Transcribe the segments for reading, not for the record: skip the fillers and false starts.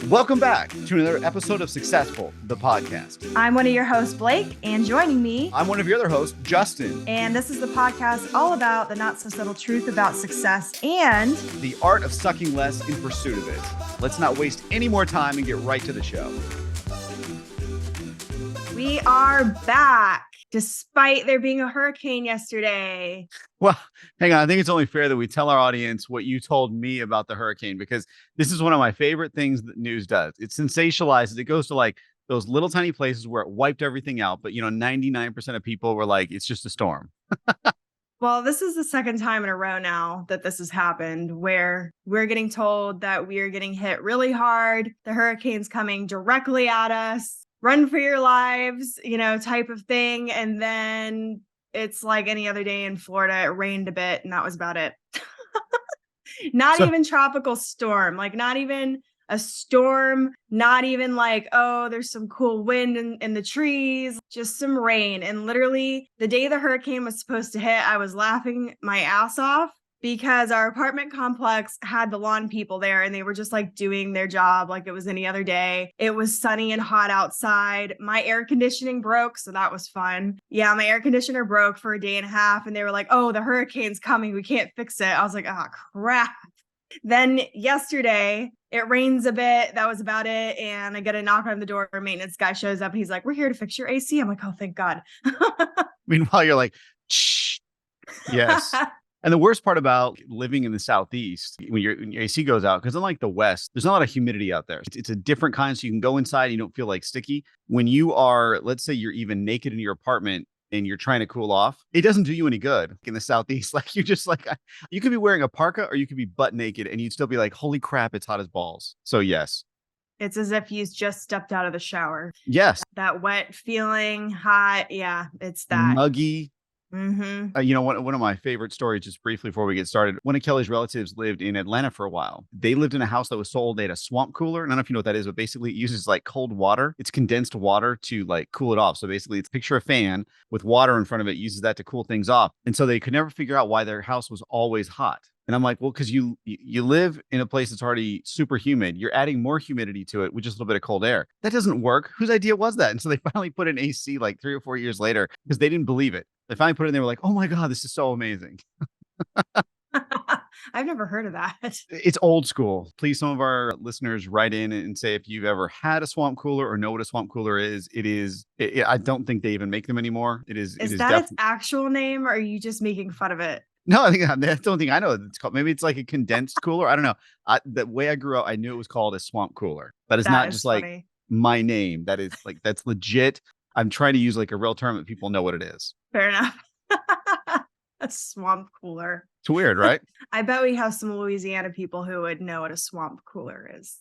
Welcome back to another episode of Suckcessfull, the podcast. I'm one of your hosts, Blake, and joining me, I'm one of your other hosts, Justin. And this is the podcast all about the not so subtle truth about success and the art of sucking less in pursuit of it. Let's not waste any more time and get right to the show. We are back, despite there being a hurricane yesterday. Well, hang on. I think it's only fair that we tell our audience what you told me about the hurricane, because this is one of my favorite things that news does. It sensationalizes. It goes to like those little tiny places where it wiped everything out. But, 99% of people were like, it's just a storm. Well, this is the second time in a row now that this has happened, where we're getting told that we are getting hit really hard. The hurricane's coming directly at us. Run for your lives, type of thing. And then it's like any other day in Florida. It rained a bit and that was about it. Not even tropical storm, like not even a storm, not even like, oh, there's some cool wind in the trees, just some rain. And literally the day the hurricane was supposed to hit, I was laughing my ass off because our apartment complex had the lawn people there and they were just like doing their job like it was any other day. It was sunny and hot outside. My air conditioning broke, so that was fun. Yeah, my air conditioner broke for a day and a half and they were like, oh, the hurricane's coming. We can't fix it. I was like, oh, crap. Then yesterday, it rains a bit. That was about it. And I get a knock on the door. Maintenance guy shows up and he's like, we're here to fix your AC. I'm like, oh, thank God. Meanwhile, you're like, shh. Yes. And the worst part about living in the Southeast, when your AC goes out, because unlike the West, there's not a lot of humidity out there. It's a different kind. So you can go inside and you don't feel like sticky. When you are, let's say you're even naked in your apartment and you're trying to cool off, it doesn't do you any good in the Southeast. Like you just like, you could be wearing a parka or you could be butt naked and you'd still be like, holy crap, it's hot as balls. So yes. It's as if you just stepped out of the shower. Yes. That wet feeling, hot. Yeah, it's that. Muggy. Mm-hmm. One of my favorite stories, just briefly before we get started, one of Kelly's relatives lived in Atlanta for a while. They lived in a house that was sold. They had a swamp cooler. And I don't know if you know what that is, but basically it uses like cold water. It's condensed water to like cool it off. So basically it's picture a fan with water in front of it, uses that to cool things off. And so they could never figure out why their house was always hot. And I'm like, well, because you live in a place that's already super humid. You're adding more humidity to it with just a little bit of cold air. That doesn't work. Whose idea was that? And so they finally put an AC like 3 or 4 years later because they didn't believe it. They finally put it in. They were like, oh my God, this is so amazing. I've never heard of that. It's old school. Please, some of our listeners write in and say if you've ever had a swamp cooler or know what a swamp cooler is. I don't think they even make them anymore. Is that its actual name or are you just making fun of it? No, that's the only thing I know it's called. Maybe it's like a condensed cooler. I don't know. The way I grew up, I knew it was called a swamp cooler. That is not just funny. Like my name. That is like, that's legit. I'm trying to use like a real term that people know what it is. Fair enough. A swamp cooler. It's weird, right? I bet we have some Louisiana people who would know what a swamp cooler is.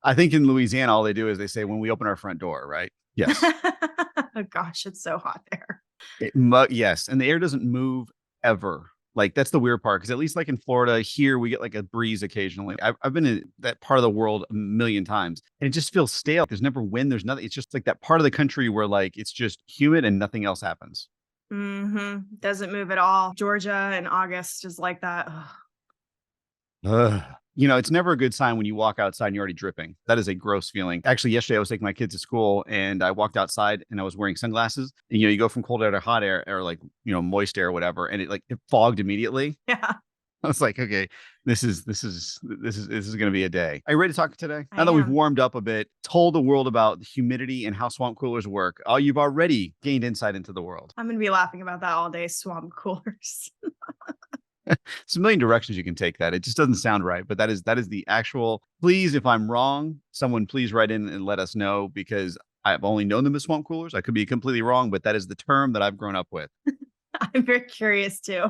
I think in Louisiana, all they do is they say when we open our front door, right? Yes. Oh gosh, it's so hot there. Yes. And the air doesn't move ever. Like that's the weird part. Cause at least like in Florida here, we get like a breeze occasionally. I've been in that part of the world a million times and it just feels stale. There's never wind. There's nothing. It's just like that part of the country where like, it's just humid and nothing else happens. Mm-hmm. Doesn't move at all. Georgia in August is like that. It's never a good sign when you walk outside and you're already dripping. That is a gross feeling. Actually, yesterday I was taking my kids to school and I walked outside and I was wearing sunglasses. And, you go from cold air to hot air or like, moist air or whatever. And it fogged immediately. Yeah. I was like, okay, this is going to be a day. Are you ready to talk today? Now that am. we've warmed up a bit, told the world about the humidity and how swamp coolers work. Oh, you've already gained insight into the world. I'm going to be laughing about that all day. Swamp coolers. It's a million directions you can take that. It just doesn't sound right, but that is the actual. Please, if I'm wrong, someone please write in and let us know because I've only known them as swamp coolers. I could be completely wrong, but that is the term that I've grown up with. I'm very curious too.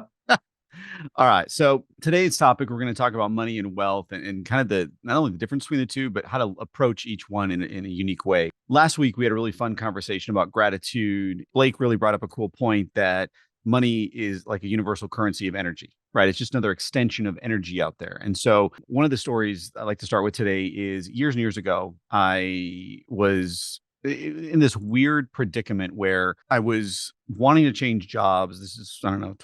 All right. So today's topic, we're going to talk about money and wealth and kind of not only the difference between the two, but how to approach each one in a unique way. Last week, we had a really fun conversation about gratitude. Blake really brought up a cool point that money is like a universal currency of energy, right? It's just another extension of energy out there. And so one of the stories I like to start with today is years and years ago, I was in this weird predicament where I was wanting to change jobs. This is, I don't know,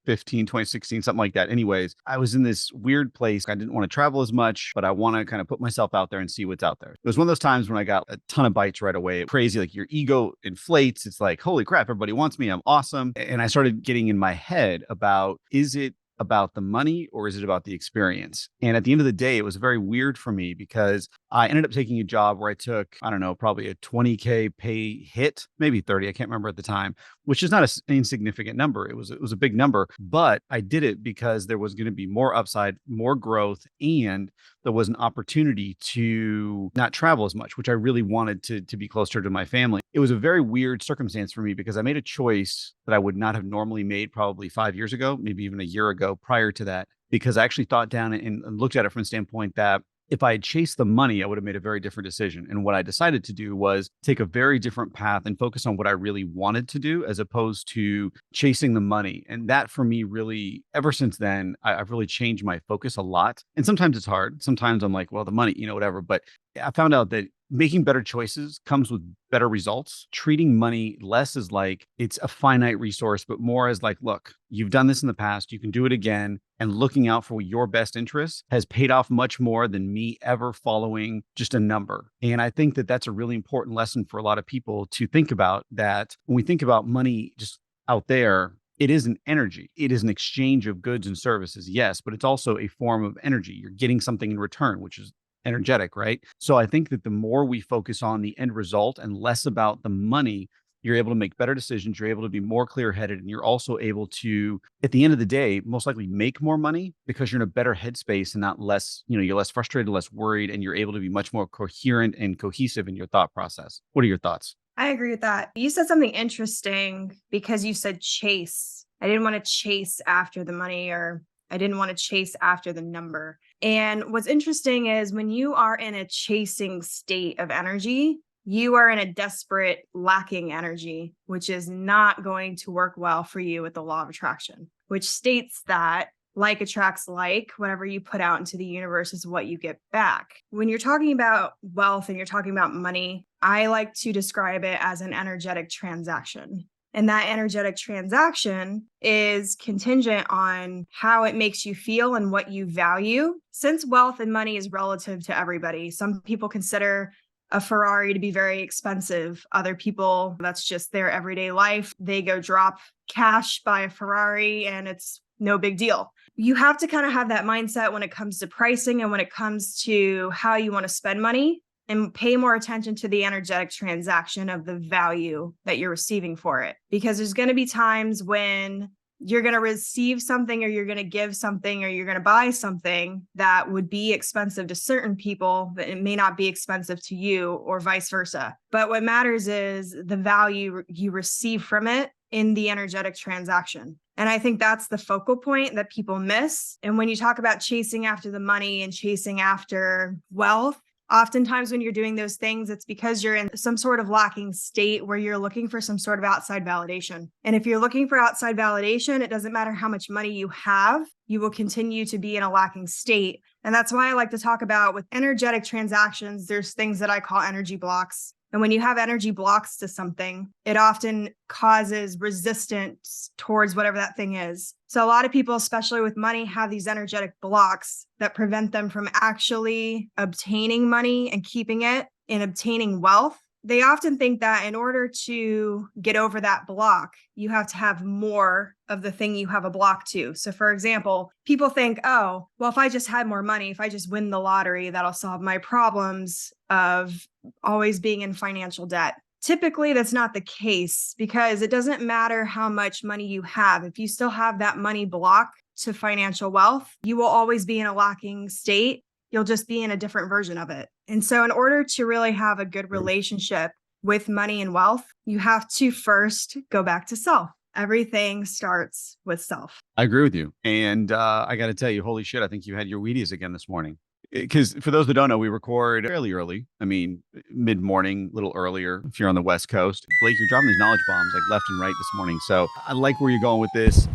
2015, 2016, something like that. Anyways, I was in this weird place. I didn't want to travel as much, but I want to kind of put myself out there and see what's out there. It was one of those times when I got a ton of bites right away. Crazy, like your ego inflates. It's like, holy crap, everybody wants me. I'm awesome. And I started getting in my head about, is it about the money or is it about the experience? And at the end of the day, it was very weird for me because I ended up taking a job where I took, I don't know, probably a 20K pay hit, maybe 30. I can't remember at the time, which is not an insignificant number. It was a big number, but I did it because there was going to be more upside, more growth, and there was an opportunity to not travel as much, which I really wanted to be closer to my family. It was a very weird circumstance for me because I made a choice that I would not have normally made probably 5 years ago, maybe even a year ago prior to that, because I actually thought down and looked at it from the standpoint that if I had chased the money, I would have made a very different decision. And what I decided to do was take a very different path and focus on what I really wanted to do as opposed to chasing the money. And that for me, really, ever since then, I've really changed my focus a lot. And sometimes it's hard. Sometimes I'm like, well, the money, whatever. But I found out that making better choices comes with better results. Treating money less as like it's a finite resource, but more as like, look, you've done this in the past, you can do it again. And looking out for your best interests has paid off much more than me ever following just a number. And I think that that's a really important lesson for a lot of people to think about, that when we think about money just out there, it is an energy. It is an exchange of goods and services, yes, but it's also a form of energy. You're getting something in return, which is energetic, right? So I think that the more we focus on the end result and less about the money, you're able to make better decisions. You're able to be more clear-headed, and you're also able to, at the end of the day, most likely make more money because you're in a better headspace and not less, you're less frustrated, less worried, and you're able to be much more coherent and cohesive in your thought process. What are your thoughts? I agree with that. You said something interesting because you said chase. I didn't want to chase after the money, or I didn't want to chase after the number. And what's interesting is when you are in a chasing state of energy, you are in a desperate, lacking energy, which is not going to work well for you with the law of attraction, which states that like attracts like. Whatever you put out into the universe is what you get back. When you're talking about wealth and you're talking about money, I like to describe it as an energetic transaction. And that energetic transaction is contingent on how it makes you feel and what you value. Since wealth and money is relative to everybody, some people consider a Ferrari to be very expensive. Other people, that's just their everyday life. They go drop cash, buy a Ferrari, and it's no big deal. You have to kind of have that mindset when it comes to pricing and when it comes to how you want to spend money, and pay more attention to the energetic transaction of the value that you're receiving for it. Because there's going to be times when you're going to receive something, or you're going to give something, or you're going to buy something that would be expensive to certain people, but it may not be expensive to you, or vice versa. But what matters is the value you receive from it in the energetic transaction. And I think that's the focal point that people miss. And when you talk about chasing after the money and chasing after wealth, oftentimes when you're doing those things, it's because you're in some sort of lacking state where you're looking for some sort of outside validation. And if you're looking for outside validation, it doesn't matter how much money you have, you will continue to be in a lacking state. And that's why I like to talk about with energetic transactions, there's things that I call energy blocks. And when you have energy blocks to something, it often causes resistance towards whatever that thing is. So a lot of people, especially with money, have these energetic blocks that prevent them from actually obtaining money and keeping it and obtaining wealth. They often think that in order to get over that block, you have to have more of the thing you have a block to. So for example, people think, oh, well, if I just had more money, if I just win the lottery, that'll solve my problems of always being in financial debt. Typically, that's not the case, because it doesn't matter how much money you have. If you still have that money block to financial wealth, you will always be in a lacking state. You'll just be in a different version of it. And so in order to really have a good relationship with money and wealth, you have to first go back to self. Everything starts with self. I agree with you. And I got to tell you, holy shit, I think you had your Wheaties again this morning. Because for those that don't know, we record fairly early. I mean, mid-morning, a little earlier if you're on the West Coast. Blake, you're dropping these knowledge bombs like left and right this morning. So I like where you're going with this.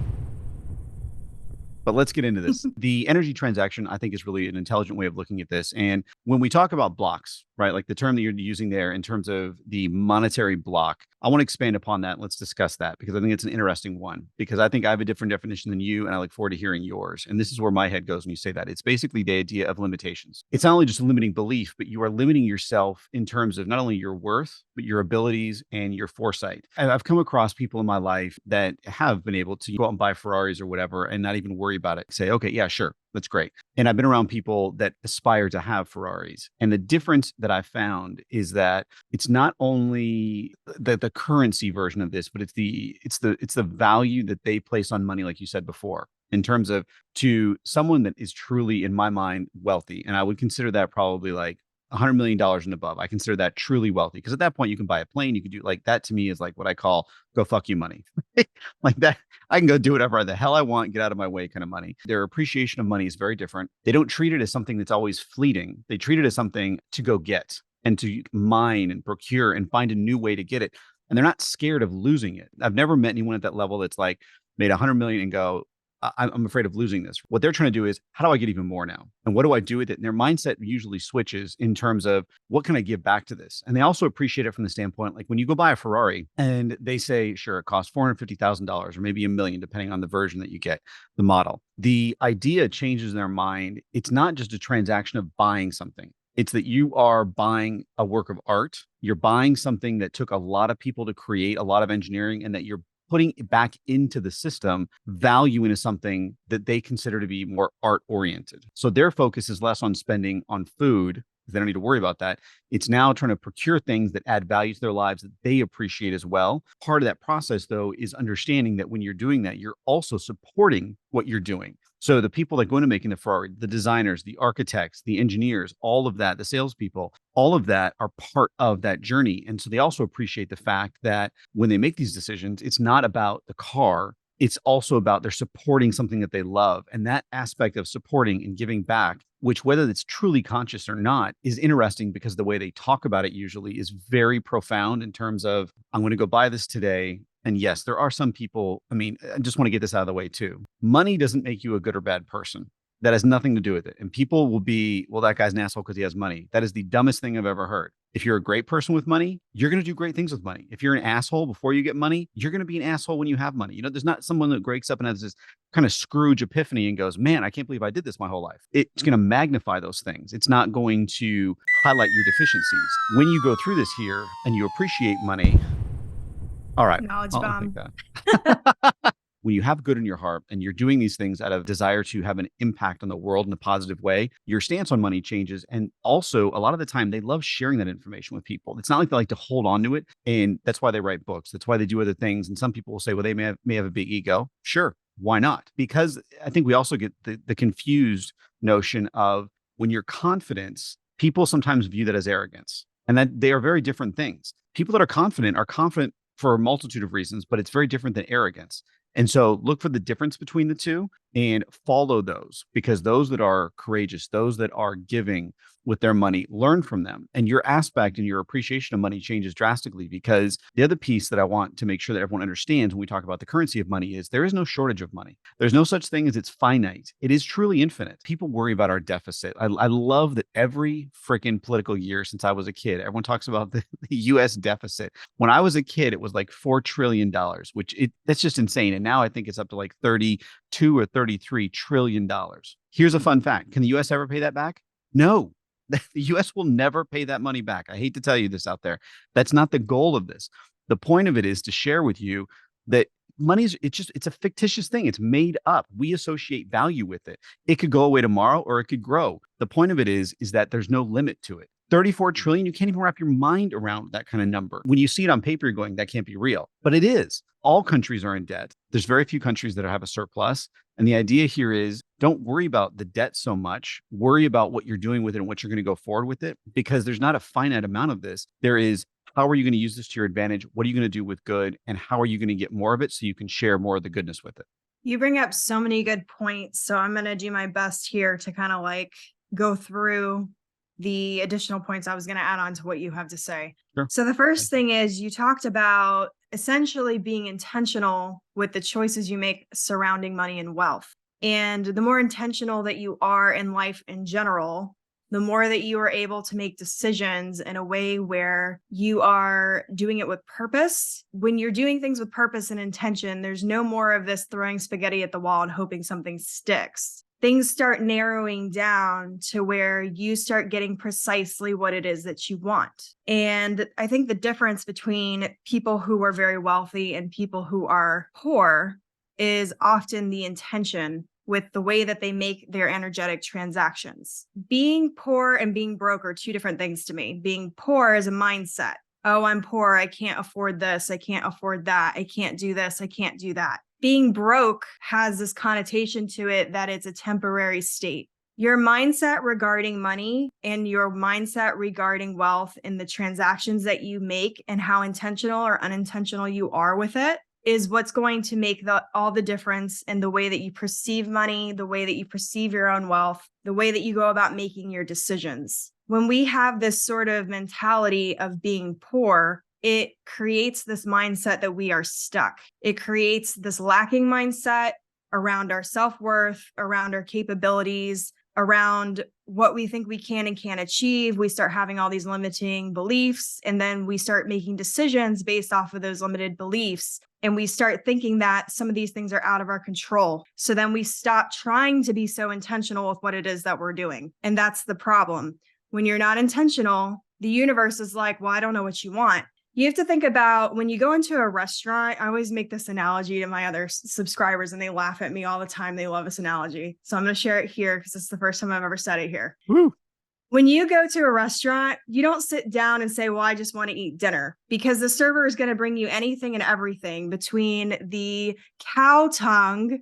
But let's get into this. The energy transaction, I think, is really an intelligent way of looking at this. And when we talk about blocks, right, like the term that you're using there in terms of the monetary block, I want to expand upon that. Let's discuss that because I think it's an interesting one, because I think I have a different definition than you, and I look forward to hearing yours. And this is where my head goes when you say that. It's basically the idea of limitations. It's not only just a limiting belief, but you are limiting yourself in terms of not only your worth, but your abilities and your foresight. And I've come across people in my life that have been able to go out and buy Ferraris or whatever and not even worry about it. Say, okay, yeah, sure, that's great. And I've been around people that aspire to have Ferraris. And the difference that I found is that it's not only the currency version of this, but it's the value that they place on money, like you said before, in terms of to someone that is truly, in my mind, wealthy. And I would consider that probably like $100 million and above. I consider that truly wealthy, because at that point you can buy a plane. You can do like that. To me is like what I call go fuck you money. Like that, I can go do whatever the hell I want, get out of my way kind of money. Their appreciation of money is very different. They don't treat it as something that's always fleeting. They treat it as something to go get and to mine and procure and find a new way to get it. And they're not scared of losing it. I've never met anyone at that level that's like made 100 million and go, I'm afraid of losing this. What they're trying to do is, how do I get even more now? And what do I do with it? And their mindset usually switches in terms of, what can I give back to this? And they also appreciate it from the standpoint, like when you go buy a Ferrari and they say, sure, it costs $450,000 or maybe $1 million, depending on the version that you get, the model. The idea changes in their mind. It's not just a transaction of buying something. It's that you are buying a work of art. You're buying something that took a lot of people to create, a lot of engineering, and that you're putting it back into the system, value into something that they consider to be more art oriented. So their focus is less on spending on food. They don't need to worry about that. It's now trying to procure things that add value to their lives that they appreciate as well. Part of that process, though, is understanding that when you're doing that, you're also supporting what you're doing. So the people that go into making the Ferrari, the designers, the architects, the engineers, all of that, the salespeople, all of that are part of that journey. And so they also appreciate the fact that when they make these decisions, it's not about the car. It's also about they're supporting something that they love. And that aspect of supporting and giving back, which whether it's truly conscious or not, is interesting because the way they talk about it usually is very profound in terms of, I'm going to go buy this today. And yes, there are some people, I mean, I just want to get this out of the way too. Money doesn't make you a good or bad person. That has nothing to do with it. And people will be, well, that guy's an asshole because he has money. That is the dumbest thing I've ever heard. If you're a great person with money, you're going to do great things with money. If you're an asshole before you get money, you're going to be an asshole when you have money. You know, there's not someone that wakes up and has this kind of Scrooge epiphany and goes, man, I can't believe I did this my whole life. It's going to magnify those things. It's not going to highlight your deficiencies. When you go through this here and you appreciate money, all right, Knowledge I'll bomb. take that. When you have good in your heart and you're doing these things out of desire to have an impact on the world in a positive way, your stance on money changes. And also, a lot of the time, they love sharing that information with people. It's not like they like to hold on to it. And that's why they write books. That's why they do other things. And some people will say, well, they may have a big ego. Sure. Why not? Because I think we also get the confused notion of when you're confident, people sometimes view that as arrogance, and that they are very different things. People that are confident for a multitude of reasons, but it's very different than arrogance. And so look for the difference between the two and follow those, because those that are courageous, those that are giving with their money, learn from them. And your aspect and your appreciation of money changes drastically, because the other piece that I want to make sure that everyone understands when we talk about the currency of money is there is no shortage of money. There's no such thing as it's finite. It is truly infinite. People worry about our deficit. I love that every freaking political year since I was a kid, everyone talks about the US deficit. When I was a kid, it was like $4 trillion, which that's just insane. And now I think it's up to like 32 or $33 trillion. Here's a fun fact. Can the US ever pay that back? No. The US will never pay that money back. I hate to tell you this out there. That's not the goal of this. The point of it is to share with you that it's a fictitious thing. It's made up. We associate value with it. It could go away tomorrow or it could grow. The point of it is that there's no limit to it. 34 trillion, you can't even wrap your mind around that kind of number. When you see it on paper, you're going, that can't be real. But it is. All countries are in debt. There's very few countries that have a surplus. And the idea here is don't worry about the debt so much. Worry about what you're doing with it and what you're going to go forward with it, because there's not a finite amount of this. There is, how are you going to use this to your advantage? What are you going to do with good? And how are you going to get more of it so you can share more of the goodness with it? You bring up so many good points. So I'm going to do my best here to kind of like go through the additional points I was going to add on to what you have to say. Sure. So the first thing is you talked about essentially being intentional with the choices you make surrounding money and wealth. And the more intentional that you are in life in general, the more that you are able to make decisions in a way where you are doing it with purpose. When you're doing things with purpose and intention, there's no more of this throwing spaghetti at the wall and hoping something sticks. Things start narrowing down to where you start getting precisely what it is that you want. And I think the difference between people who are very wealthy and people who are poor is often the intention with the way that they make their energetic transactions. Being poor and being broke are two different things to me. Being poor is a mindset. Oh, I'm poor. I can't afford this. I can't afford that. I can't do this. I can't do that. Being broke has this connotation to it that it's a temporary state. Your mindset regarding money and your mindset regarding wealth and the transactions that you make and how intentional or unintentional you are with it is what's going to make all the difference in the way that you perceive money, the way that you perceive your own wealth, the way that you go about making your decisions. When we have this sort of mentality of being poor, it creates this mindset that we are stuck. It creates this lacking mindset around our self-worth, around our capabilities, around what we think we can and can't achieve. We start having all these limiting beliefs, and then we start making decisions based off of those limited beliefs. And we start thinking that some of these things are out of our control. So then we stop trying to be so intentional with what it is that we're doing. And that's the problem. When you're not intentional, the universe is like, well, I don't know what you want. You have to think about when you go into a restaurant. I always make this analogy to my other subscribers and they laugh at me all the time. They love this analogy. So I'm going to share it here because it's the first time I've ever said it here. Woo. When you go to a restaurant, you don't sit down and say, well, I just want to eat dinner, because the server is going to bring you anything and everything between the cow tongue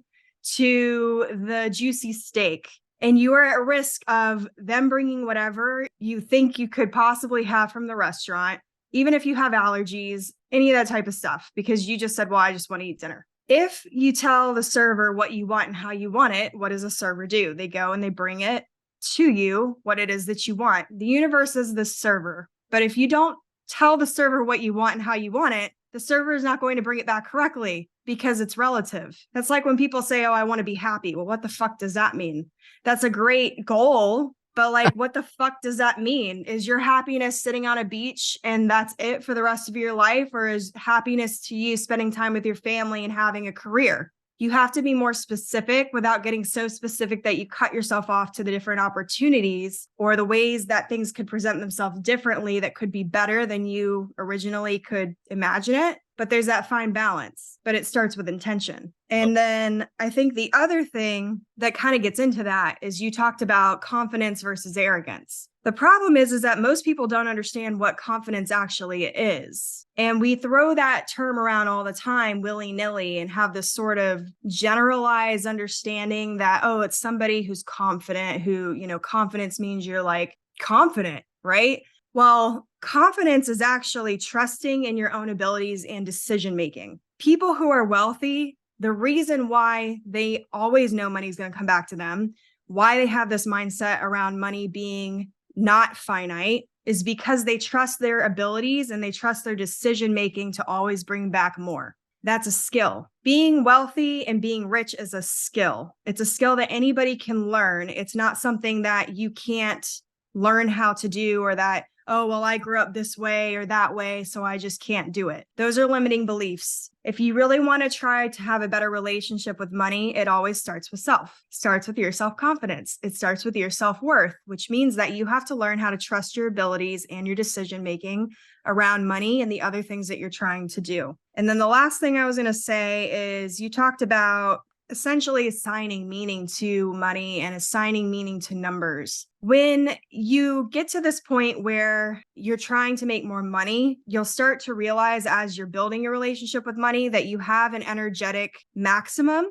to the juicy steak. And you are at risk of them bringing whatever you think you could possibly have from the restaurant, even if you have allergies, any of that type of stuff, because you just said, well, I just want to eat dinner. If you tell the server what you want and how you want it, what does a server do? They go and they bring it to you, what it is that you want. The universe is the server. But if you don't tell the server what you want and how you want it, the server is not going to bring it back correctly because it's relative. That's like when people say, oh, I want to be happy. Well, what the fuck does that mean? That's a great goal. But like, what the fuck does that mean? Is your happiness sitting on a beach and that's it for the rest of your life? Or is happiness to you spending time with your family and having a career? You have to be more specific without getting so specific that you cut yourself off to the different opportunities or the ways that things could present themselves differently that could be better than you originally could imagine it. But there's that fine balance, but it starts with intention. And then I think the other thing that kind of gets into that is you talked about confidence versus arrogance. The problem is that most people don't understand what confidence actually is. And we throw that term around all the time, willy-nilly, and have this sort of generalized understanding that, oh, it's somebody who's confident, who, confidence means you're like confident, right? Well, confidence is actually trusting in your own abilities and decision-making. People who are wealthy, the reason why they always know money's going to come back to them, why they have this mindset around money being not finite, is because they trust their abilities and they trust their decision-making to always bring back more. That's a skill. Being wealthy and being rich is a skill. It's a skill that anybody can learn. It's not something that you can't learn how to do, or that, oh, well, I grew up this way or that way, so I just can't do it. Those are limiting beliefs. If you really want to try to have a better relationship with money, it always starts with self. It starts with your self-confidence. It starts with your self-worth, which means that you have to learn how to trust your abilities and your decision-making around money and the other things that you're trying to do. And then the last thing I was going to say is you talked about essentially assigning meaning to money and assigning meaning to numbers. When you get to this point where you're trying to make more money, you'll start to realize as you're building your relationship with money that you have an energetic maximum,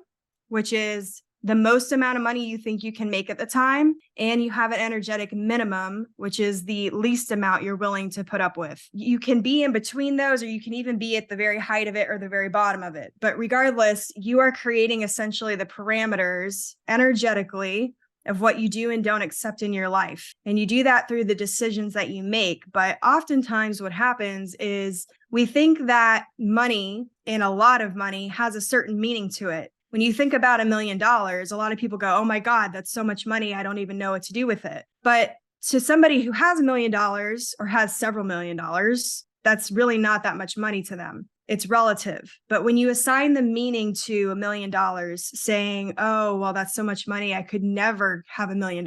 which is the most amount of money you think you can make at the time. And you have an energetic minimum, which is the least amount you're willing to put up with. You can be in between those, or you can even be at the very height of it or the very bottom of it. But regardless, you are creating essentially the parameters energetically of what you do and don't accept in your life. And you do that through the decisions that you make. But oftentimes what happens is we think that money, and a lot of money, has a certain meaning to it. When you think about $1 million, a lot of people go, oh my God, that's so much money. I don't even know what to do with it. But to somebody who has $1 million or has several $1,000,000, that's really not that much money to them. It's relative. But when you assign the meaning to $1 million, saying, oh, well, that's so much money, I could never have $1 million,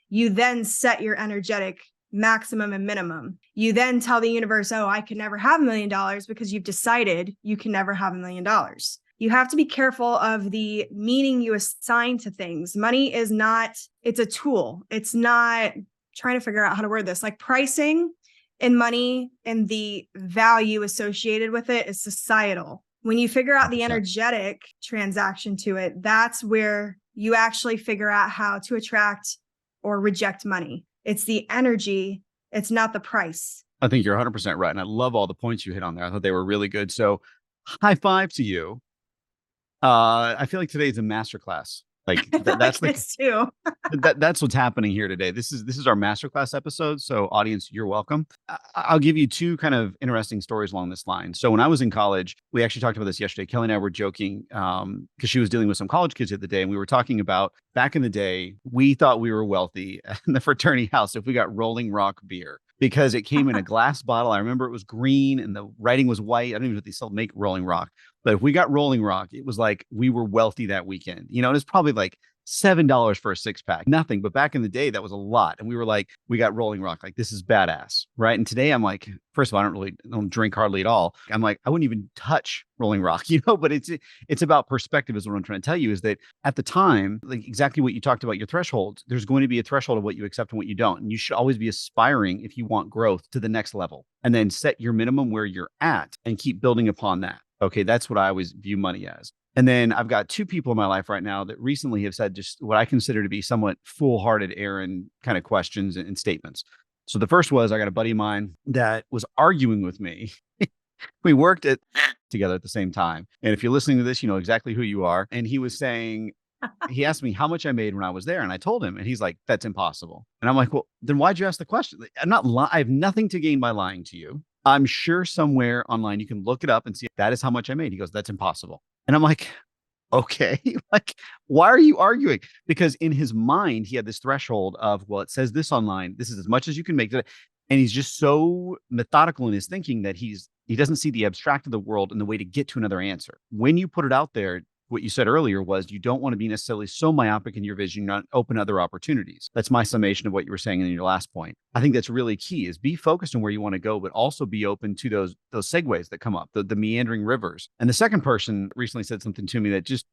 you then set your energetic maximum and minimum. You then tell the universe, oh, I could never have $1 million because you've decided you can never have $1 million. You have to be careful of the meaning you assign to things. Money is not, it's a tool. It's not, trying to figure out how to word this, like pricing and money and the value associated with it is societal. When you figure out the energetic transaction to it, that's where you actually figure out how to attract or reject money. It's the energy. It's not the price. I think you're 100% right. And I love all the points you hit on there. I thought they were really good. So high five to you. I feel like today's a masterclass. Like that's too. That's what's happening here today. This is our masterclass episode. So audience, you're welcome. I'll give you two kind of interesting stories along this line. So when I was in college, we actually talked about this yesterday. Kelly and I were joking because she was dealing with some college kids the other day, and we were talking about back in the day, we thought we were wealthy in the fraternity house if we got Rolling Rock beer, because it came in a glass bottle. I remember it was green and the writing was white. I don't even know if they still make Rolling Rock. But if we got Rolling Rock, it was like we were wealthy that weekend. You know, it was probably like $7 for a 6-pack, nothing. But back in the day, that was a lot. And we were like, we got Rolling Rock. Like, this is badass. Right. And today I'm like, first of all, I don't drink hardly at all. I'm like, I wouldn't even touch Rolling Rock, you know, but it's about perspective is what I'm trying to tell you, is that at the time, like exactly what you talked about, your thresholds, there's going to be a threshold of what you accept and what you don't. And you should always be aspiring, if you want growth, to the next level, and then set your minimum where you're at and keep building upon that. Okay. That's what I always view money as. And then I've got two people in my life right now that recently have said just what I consider to be somewhat foolhardy errand kind of questions and statements. So the first was, I got a buddy of mine that was arguing with me. We worked together at the same time. And if you're listening to this, you know exactly who you are. And he was saying, he asked me how much I made when I was there. And I told him, and he's like, that's impossible. And I'm like, well, then why'd you ask the question? I'm not I have nothing to gain by lying to you. I'm sure somewhere online you can look it up and see if that is how much I made. He goes, that's impossible. And I'm like, okay, like, why are you arguing? Because in his mind, he had this threshold of, well, it says this online. This is as much as you can make it. And he's just so methodical in his thinking that he doesn't see the abstract of the world and the way to get to another answer. When you put it out there, what you said earlier was you don't want to be necessarily so myopic in your vision, not open other opportunities. That's my summation of what you were saying in your last point. I think that's really key, is be focused on where you want to go, but also be open to those segues that come up, the meandering rivers. And the second person recently said something to me that just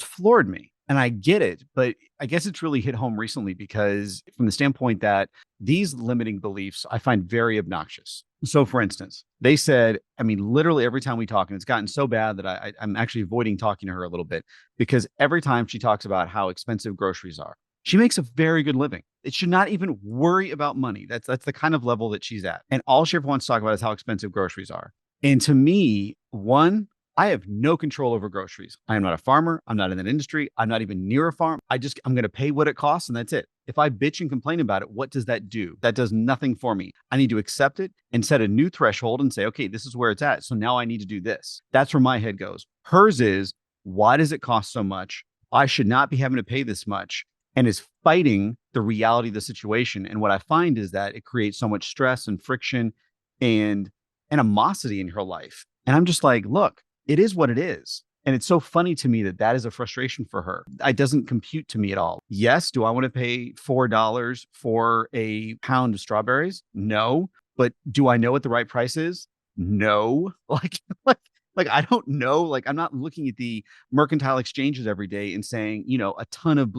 floored me. And I get it, but I guess it's really hit home recently because from the standpoint that these limiting beliefs I find very obnoxious. So for instance, they said, I mean, literally every time we talk, and it's gotten so bad that I'm actually avoiding talking to her a little bit, because every time she talks about how expensive groceries are, she makes a very good living. It should not even worry about money. That's the kind of level that she's at. And all she ever wants to talk about is how expensive groceries are. And to me, one, I have no control over groceries. I am not a farmer. I'm not in that industry. I'm not even near a farm. I'm going to pay what it costs, and that's it. If I bitch and complain about it, what does that do? That does nothing for me. I need to accept it and set a new threshold and say, okay, this is where it's at. So now I need to do this. That's where my head goes. Hers is, why does it cost so much? I should not be having to pay this much, and is fighting the reality of the situation. And what I find is that it creates so much stress and friction and animosity in her life. And I'm just like, look, it is what it is. And it's so funny to me that is a frustration for her. It doesn't compute to me at all. Yes. Do I want to pay $4 for a pound of strawberries? No. But do I know what the right price is? No. Like I don't know. Like, I'm not looking at the mercantile exchanges every day and saying, a ton of,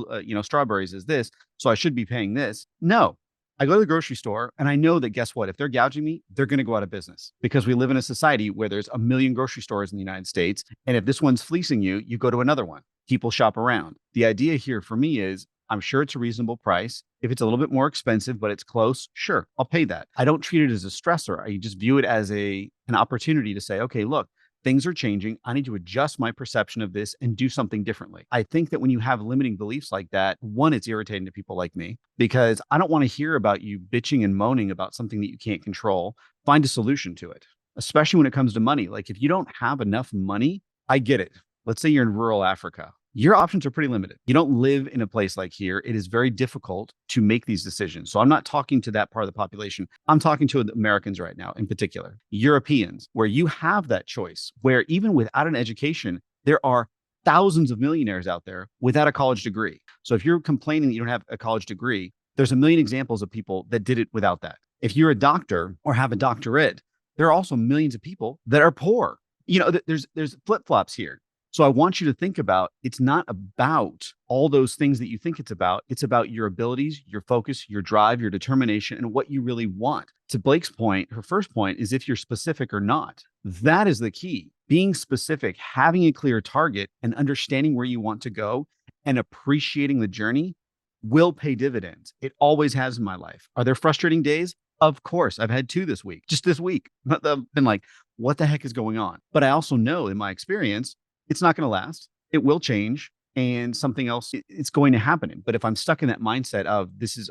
strawberries is this, so I should be paying this. No. I go to the grocery store and I know that, guess what? If they're gouging me, they're going to go out of business, because we live in a society where there's 1 million grocery stores in the United States. And if this one's fleecing you, you go to another one. People shop around. The idea here for me is, I'm sure it's a reasonable price. If it's a little bit more expensive, but it's close, sure, I'll pay that. I don't treat it as a stressor. I just view it as an opportunity to say, okay, look, things are changing. I need to adjust my perception of this and do something differently. I think that when you have limiting beliefs like that, one, it's irritating to people like me, because I don't want to hear about you bitching and moaning about something that you can't control. Find a solution to it, especially when it comes to money. Like, if you don't have enough money, I get it. let's say you're in rural Africa. Your options are pretty limited. You don't live in a place like here. It is very difficult to make these decisions. So I'm not talking to that part of the population. I'm talking to Americans right now, in particular, Europeans, where you have that choice, where even without an education, there are thousands of millionaires out there without a college degree. So if you're complaining that you don't have a college degree, there's a million examples of people that did it without that. If you're a doctor or have a doctorate, there are also millions of people that are poor. There's flip-flops here. So I want you to think about, it's not about all those things that you think it's about. It's about your abilities, your focus, your drive, your determination, and what you really want. To Blake's point, her first point is if you're specific or not. That is the key. Being specific, having a clear target, and understanding where you want to go and appreciating the journey will pay dividends. It always has in my life. Are there frustrating days? Of course. I've had 2 this week, just this week. I've been like, what the heck is going on? But I also know in my experience, it's not going to last. It will change and something else, it's going to happen. But if I'm stuck in that mindset of this is,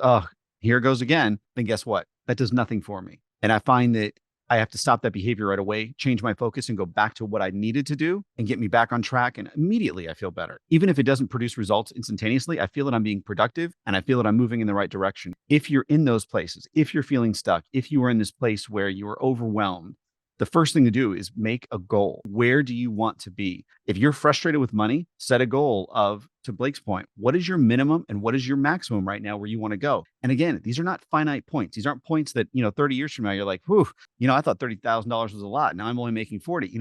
here it goes again, then guess what? That does nothing for me. And I find that I have to stop that behavior right away, change my focus and go back to what I needed to do and get me back on track. And immediately I feel better. Even if it doesn't produce results instantaneously, I feel that I'm being productive and I feel that I'm moving in the right direction. If you're in those places, if you're feeling stuck, if you are in this place where you are overwhelmed, the first thing to do is make a goal. Where do you want to be? If you're frustrated with money, set a goal of, to Blake's point, what is your minimum and what is your maximum right now where you want to go? And again, these are not finite points. These aren't points that, 30 years from now, you're like, whew, I thought $30,000 was a lot. Now I'm only making 40,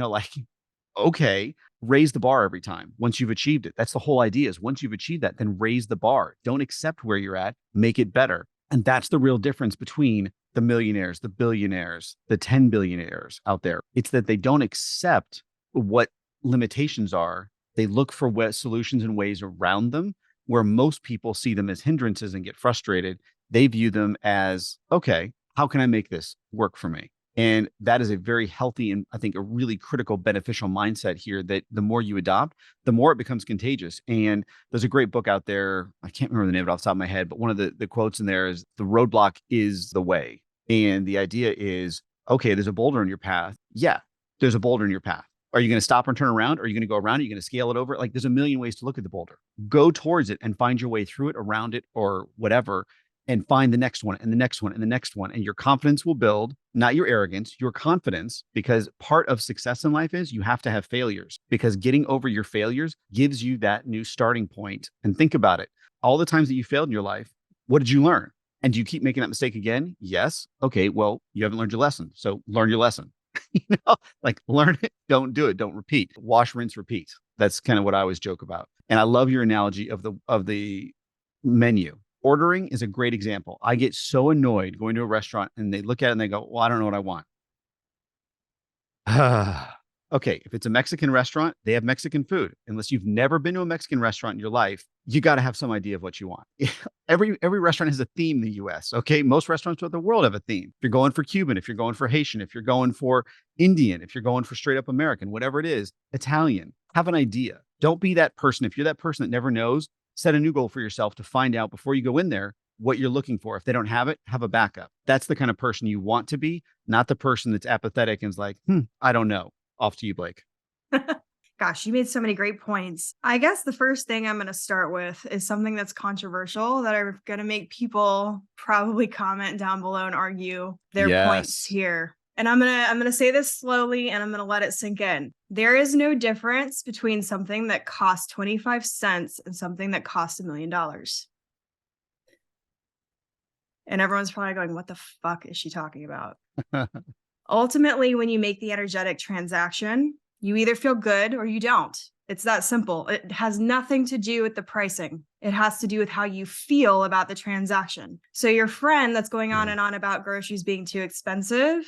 okay, raise the bar every time once you've achieved it. That's the whole idea is once you've achieved that, then raise the bar. Don't accept where you're at, make it better. And that's the real difference between the millionaires, the billionaires, the 10 billionaires out there. It's that they don't accept what limitations are. They look for solutions and ways around them, where most people see them as hindrances and get frustrated. They view them as, okay, how can I make this work for me? And that is a very healthy and I think a really critical, beneficial mindset here that the more you adopt, the more it becomes contagious. And there's a great book out there. I can't remember the name of it off the top of my head, but one of the quotes in there is the roadblock is the way. And the idea is, okay, there's a boulder in your path. Yeah, there's a boulder in your path. Are you going to stop and turn around? Are you going to go around? Are you going to scale it over? Like there's a million ways to look at the boulder. Go towards it and find your way through it, around it, or whatever. And find the next one and the next one and the next one. And your confidence will build, not your arrogance, your confidence, because part of success in life is you have to have failures because getting over your failures gives you that new starting point. And think about it. All the times that you failed in your life, what did you learn? And do you keep making that mistake again? Yes. Okay. Well, you haven't learned your lesson. So learn your lesson. Like learn it, don't do it, don't repeat. Wash, rinse, repeat. That's kind of what I always joke about. And I love your analogy of the menu. Ordering is a great example. I get so annoyed going to a restaurant and they look at it and they go, well, I don't know what I want. Okay, if it's a Mexican restaurant, they have Mexican food. Unless you've never been to a Mexican restaurant in your life, you got to have some idea of what you want. Every restaurant has a theme in the US, okay? Most restaurants throughout the world have a theme. If you're going for Cuban, if you're going for Haitian, if you're going for Indian, if you're going for straight up American, whatever it is, Italian, have an idea. Don't be that person. If you're that person that never knows, set a new goal for yourself to find out before you go in there what you're looking for. If they don't have it, have a backup. That's the kind of person you want to be, not the person that's apathetic and is like, I don't know. Off to you, Blake. Gosh, you made so many great points. I guess the first thing I'm going to start with is something that's controversial that are going to make people probably comment down below and argue their points here. And I'm going to say this slowly and I'm going to let it sink in. There is no difference between something that costs 25 cents and something that costs $1 million. And everyone's probably going, what the fuck is she talking about? Ultimately, when you make the energetic transaction, you either feel good or you don't. It's that simple. It has nothing to do with the pricing. It has to do with how you feel about the transaction. So your friend that's going on and on about groceries being too expensive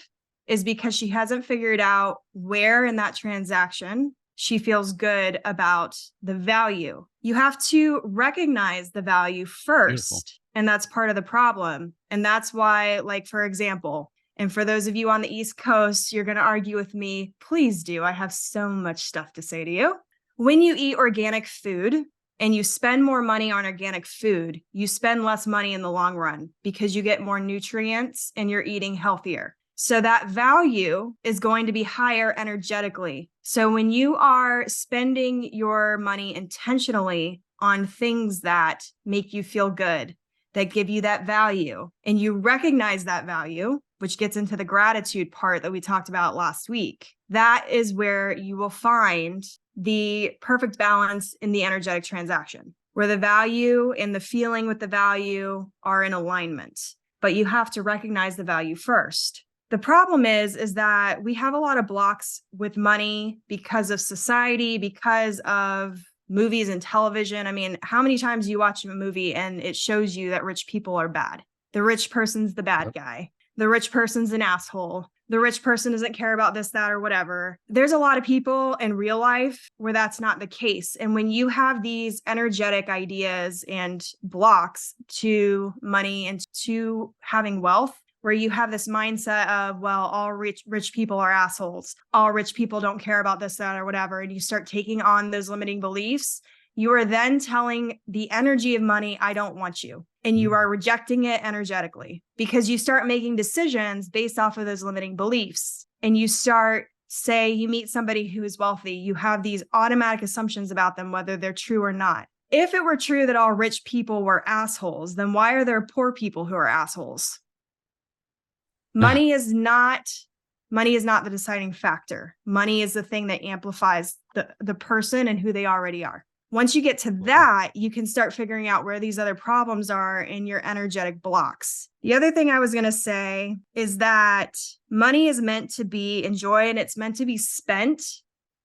is because she hasn't figured out where in that transaction she feels good about the value. You have to recognize the value first. Beautiful. And that's part of the problem. And that's why, like, for example, and for those of you on the East Coast, you're going to argue with me. Please do. I have so much stuff to say to you. When you eat organic food and you spend more money on organic food, you spend less money in the long run because you get more nutrients and you're eating healthier. So that value is going to be higher energetically. So when you are spending your money intentionally on things that make you feel good, that give you that value, and you recognize that value, which gets into the gratitude part that we talked about last week, that is where you will find the perfect balance in the energetic transaction, where the value and the feeling with the value are in alignment. But you have to recognize the value first. The problem is that we have a lot of blocks with money because of society, because of movies and television. I mean, how many times do you watch a movie and it shows you that rich people are bad? The rich person's the bad guy. The rich person's an asshole. The rich person doesn't care about this, that, or whatever. There's a lot of people in real life where that's not the case. And when you have these energetic ideas and blocks to money and to having wealth, where you have this mindset of, well, all rich people are assholes. All rich people don't care about this, that, or whatever. And you start taking on those limiting beliefs. You are then telling the energy of money, I don't want you. And you are rejecting it energetically because you start making decisions based off of those limiting beliefs. And you start, say you meet somebody who is wealthy, you have these automatic assumptions about them, whether they're true or not. If it were true that all rich people were assholes, then why are there poor people who are assholes? Money is not the deciding factor. Money is the thing that amplifies the person and who they already are. Once you get to that, you can start figuring out where these other problems are in your energetic blocks. The other thing I was going to say is that money is meant to be enjoyed and it's meant to be spent.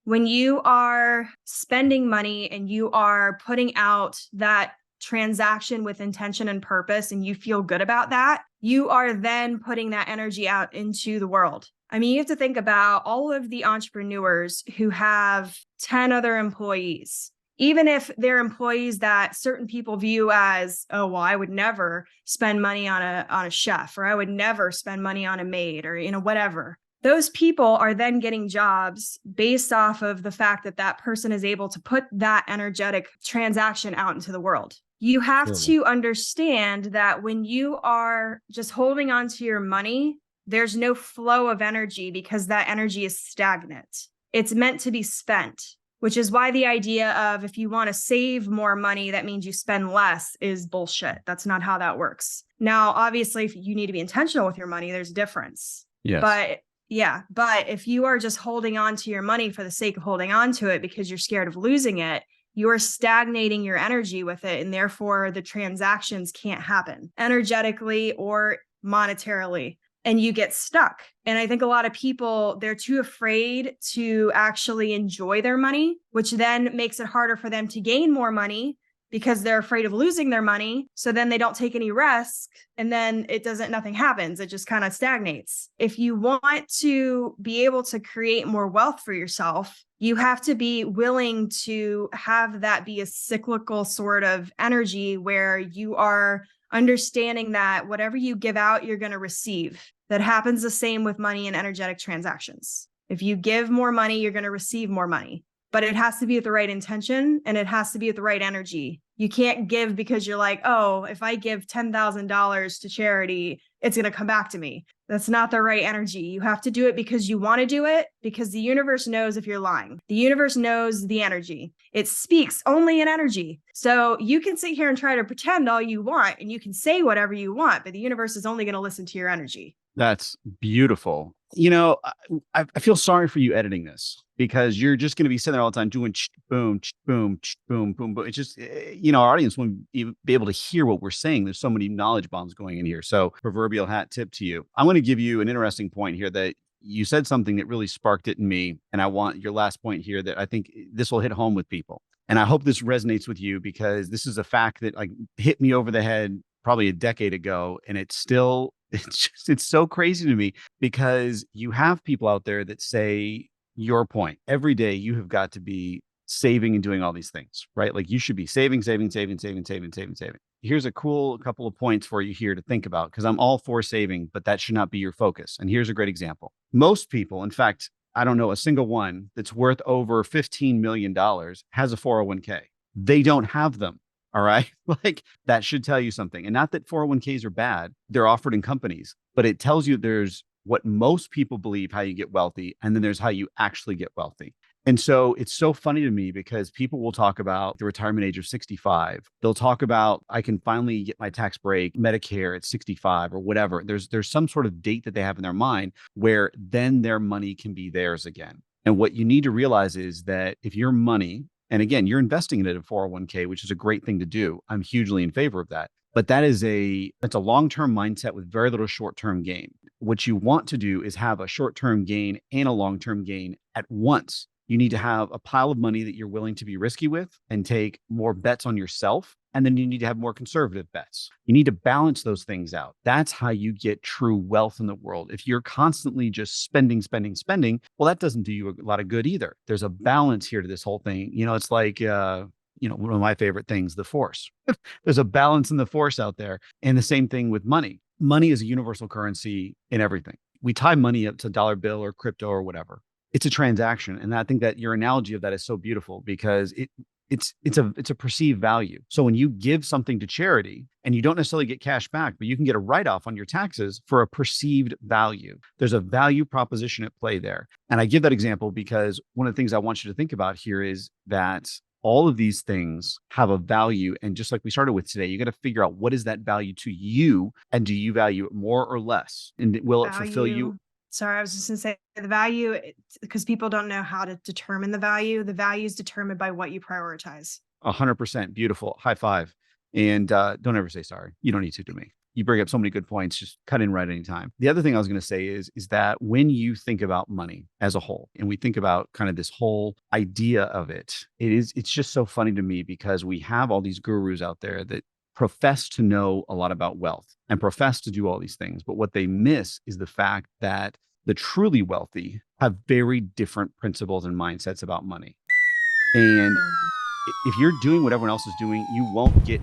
When you are spending money and you are putting out that transaction with intention and purpose, and you feel good about that, you are then putting that energy out into the world. I mean, you have to think about all of the entrepreneurs who have 10 other employees. Even if they're employees that certain people view as, oh, well, I would never spend money on a chef, or I would never spend money on a maid, or, whatever. Those people are then getting jobs based off of the fact that that person is able to put that energetic transaction out into the world. You have to understand that when you are just holding on to your money, there's no flow of energy because that energy is stagnant. It's meant to be spent, which is why the idea of if you want to save more money, that means you spend less is bullshit. That's not how that works. Now, obviously, if you need to be intentional with your money, there's a difference. Yes. But if you are just holding on to your money for the sake of holding on to it because you're scared of losing it, you're stagnating your energy with it. And therefore, the transactions can't happen energetically or monetarily. And you get stuck. And I think a lot of people, they're too afraid to actually enjoy their money, which then makes it harder for them to gain more money because they're afraid of losing their money. So then they don't take any risk. And then nothing happens. It just kind of stagnates. If you want to be able to create more wealth for yourself, you have to be willing to have that be a cyclical sort of energy where you are understanding that whatever you give out, you're going to receive. That happens the same with money and energetic transactions. If you give more money, you're going to receive more money, but it has to be with the right intention and it has to be with the right energy. You can't give because you're like, oh, if I give $10,000 to charity, it's going to come back to me. That's not the right energy. You have to do it because you want to do it, because the universe knows if you're lying. The universe knows the energy. It speaks only in energy. So you can sit here and try to pretend all you want, and you can say whatever you want, but the universe is only going to listen to your energy. That's beautiful. I feel sorry for you editing this because you're just going to be sitting there all the time doing boom, boom, boom, boom, boom. It's just, our audience won't be able to hear what we're saying. There's so many knowledge bombs going in here. So proverbial hat tip to you. I'm going to give you an interesting point here that you said something that really sparked it in me. And I want your last point here that I think this will hit home with people. And I hope this resonates with you because this is a fact that hit me over the head probably a decade ago. And it's so crazy to me because you have people out there that say your point every day. You have got to be saving and doing all these things, right? Like you should be saving. Here's a cool couple of points for you here to think about because I'm all for saving, but that should not be your focus. And here's a great example. Most people, in fact, I don't know a single one that's worth over $15 million has a 401k. They don't have them. All right. That should tell you something. And not that 401ks are bad. They're offered in companies, but it tells you there's what most people believe how you get wealthy, and then there's how you actually get wealthy. And so it's so funny to me because people will talk about the retirement age of 65. They'll talk about, I can finally get my tax break, Medicare at 65 or whatever. There's some sort of date that they have in their mind where then their money can be theirs again. And what you need to realize is that if your money, and again, you're investing in it in 401k, which is a great thing to do. I'm hugely in favor of that. But that's a long-term mindset with very little short-term gain. What you want to do is have a short-term gain and a long-term gain at once. You need to have a pile of money that you're willing to be risky with and take more bets on yourself. And then you need to have more conservative bets. You need to balance those things out. That's how you get true wealth in the world. If you're constantly just spending, well, that doesn't do you a lot of good either. There's a balance here to this whole thing. It's like, one of my favorite things, the force. There's a balance in the force out there. And the same thing with money. Money is a universal currency in everything. We tie money up to dollar bill or crypto or whatever. It's a transaction. And I think that your analogy of that is so beautiful because it's a perceived value. So when you give something to charity and you don't necessarily get cash back, but you can get a write-off on your taxes for a perceived value. There's a value proposition at play there. And I give that example because one of the things I want you to think about here is that all of these things have a value. And just like we started with today, you got to figure out what is that value to you and do you value it more or less? And will it fulfill you? Sorry, I was just going to say the value, because people don't know how to determine the value. The value is determined by what you prioritize. 100%. Beautiful. High five. And don't ever say sorry. You don't need to me. You bring up so many good points. Just cut in right anytime. The other thing I was going to say is that when you think about money as a whole, and we think about kind of this whole idea of it's just so funny to me because we have all these gurus out there that profess to know a lot about wealth and profess to do all these things. But what they miss is the fact that the truly wealthy have very different principles and mindsets about money. And if you're doing what everyone else is doing, you won't get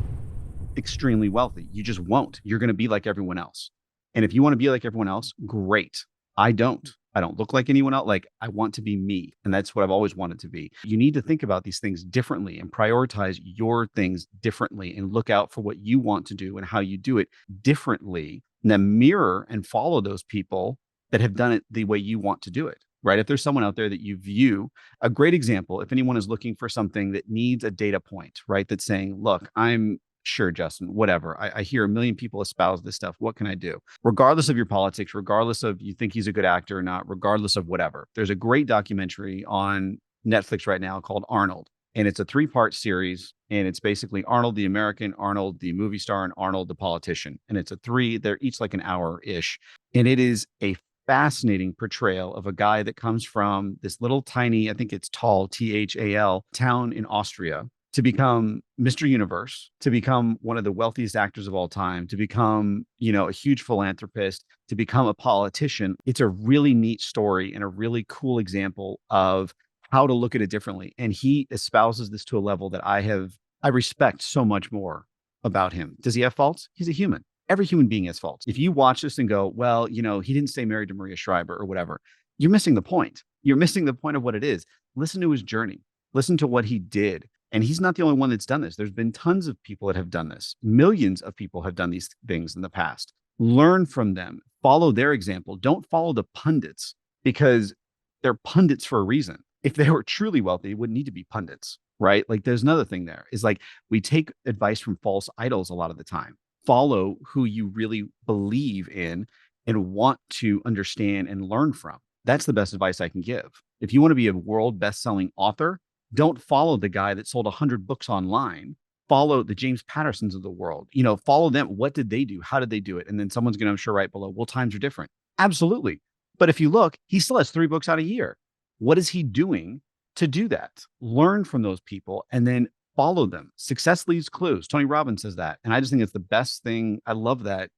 extremely wealthy. You just won't. You're going to be like everyone else. And if you want to be like everyone else, great. I don't look like anyone else. Like I want to be me. And that's what I've always wanted to be. You need to think about these things differently and prioritize your things differently and look out for what you want to do and how you do it differently. And then mirror and follow those people that have done it the way you want to do it, right? If there's someone out there that you view, a great example, if anyone is looking for something that needs a data point, right? That's saying, look, I'm sure, Justin, whatever. I hear a million people espouse this stuff. What can I do? Regardless of your politics, regardless of you think he's a good actor or not, regardless of whatever. There's a great documentary on Netflix right now called Arnold. And it's a 3-part series. And it's basically Arnold the American, Arnold the movie star, and Arnold the politician. And it's they're each like an hour-ish. And it is a fascinating portrayal of a guy that comes from this little tiny, I think it's Thal, Thal, town in Austria, to become Mr. Universe, to become one of the wealthiest actors of all time, to become, a huge philanthropist, to become a politician. It's a really neat story and a really cool example of how to look at it differently. And he espouses this to a level that I respect so much more about him. Does he have faults? He's a human. Every human being has faults. If you watch this and go, well, he didn't stay married to Maria Shriver or whatever, you're missing the point. You're missing the point of what it is. Listen to his journey. Listen to what he did. And he's not the only one that's done this. There's been tons of people that have done this. Millions of people have done these things in the past. Learn from them. Follow their example. Don't follow the pundits because they're pundits for a reason. If they were truly wealthy, it wouldn't need to be pundits, right? Like there's another thing there is like we take advice from false idols a lot of the time. Follow who you really believe in and want to understand and learn from. That's the best advice I can give. If you want to be a world best-selling author, don't follow the guy that sold 100 books online. Follow the James Pattersons of the world. Follow them. What did they do? How did they do it? And then someone's going to, I'm sure, write below, well, times are different. Absolutely. But if you look, he still has 3 books out a year. What is he doing to do that? Learn from those people and then follow them. Success leaves clues. Tony Robbins says that. And I just think it's the best thing. I love that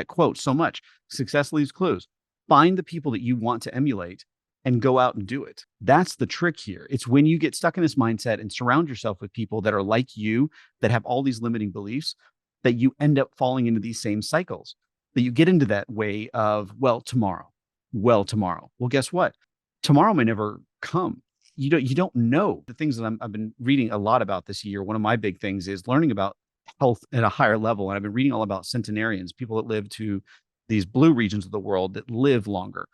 quote so much. Success leaves clues. Find the people that you want to emulate and go out and do it. That's the trick here. It's when you get stuck in this mindset and surround yourself with people that are like you, that have all these limiting beliefs, that you end up falling into these same cycles, that you get into that way of, tomorrow. Well, guess what? Tomorrow may never come. You don't know. The things that I've been reading a lot about this year, one of my big things is learning about health at a higher level. And I've been reading all about centenarians, people that live to these blue regions of the world that live longer.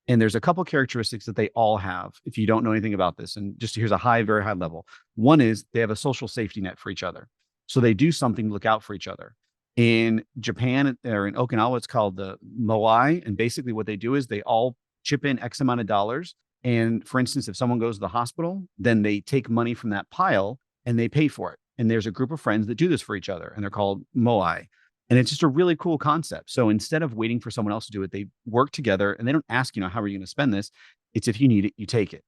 And there's a couple characteristics that they all have if you don't know anything about this. And just here's a very high level. One is they have a social safety net for each other. So they do something to look out for each other. In Japan or in Okinawa, it's called the moai. And basically what they do is they all chip in X amount of dollars. And for instance, if someone goes to the hospital, then they take money from that pile and they pay for it. And there's a group of friends that do this for each other, and they're called moai. And it's just a really cool concept. So instead of waiting for someone else to do it, they work together and they don't ask, how are you going to spend this? It's if you need it, you take it.